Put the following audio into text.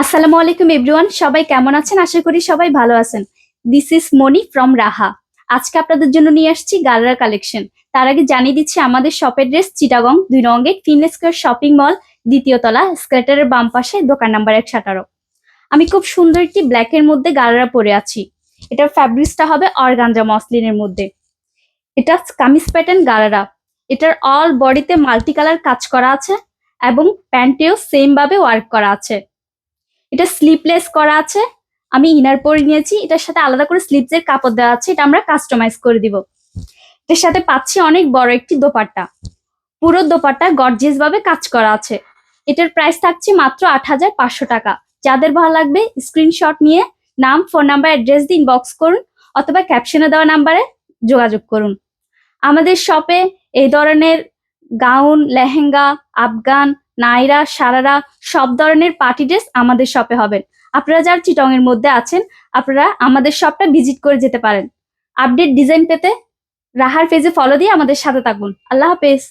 আসসালামু আলাইকুম এভরিওয়ান, সবাই কেমন আছেন? আশা করি সবাই ভালো আছেন। দিস ইজ মনি ফ্রম রাহা। আজকে আপনাদের জন্য নিয়ে আসছি গারারা কালেকশন। তার আগে জানিয়ে দিচ্ছি আমাদের শপের ড্রেস চিটাগং 2 নং gate Finlay's square shopping mall, দ্বিতীয় তলা, স্কেটারের বাম পাশে, দোকান নাম্বার 117। আমি খুব সুন্দর একটি ব্ল্যাক এর মধ্যে গারারা পরে আছি। এটার ফ্যাব্রিক্সটা হবে অর্গানজা মসলিনের মধ্যে। এটা কামিজ প্যাটার্ন গারারা। এটার অল বডিতে মাল্টি কালার কাজ করা আছে এবং প্যান্টেও সেম ভাবে ওয়ার্ক করা আছে। এটা স্লিপলেস করা আছে। আমি ইনার পরে নিয়েছি, এটার সাথে আলাদা করে স্লিপস এর কাপড় দেওয়া আছে, এটা আমরা কাস্টমাইজ করে দিব। এর সাথে পাচ্ছি অনেক বড় একটি দোপাট্টা। পুরো দোপাট্টা গর্জিয়াস ভাবে কাজ করা আছে। এটার প্রাইস থাকছে মাত্র ৮৫০০ টাকা। যাদের ভালো লাগবে স্ক্রিনশট নিয়ে নাম, ফোন নাম্বার, অ্যাড্রেস দিয়ে ইনবক্স করুন অথবা ক্যাপশনে দেওয়া নাম্বারে যোগাযোগ করুন। আমাদের শপে এই ধরনের গাউন, লেহেঙ্গা, আফগান, নাইরা, সারারা সব ধরনের পার্টি ড্রেস আমাদের শপে হবেন। আপনারা যারা চিটং এর মধ্যে আছেন, আপনারা আমাদের শপটা ভিজিট করে যেতে পারেন। আপডেট ডিজাইন পেতে রাহার পেজে ফলো দিয়ে আমাদের সাথে থাকুন। আল্লাহ হাফেজ।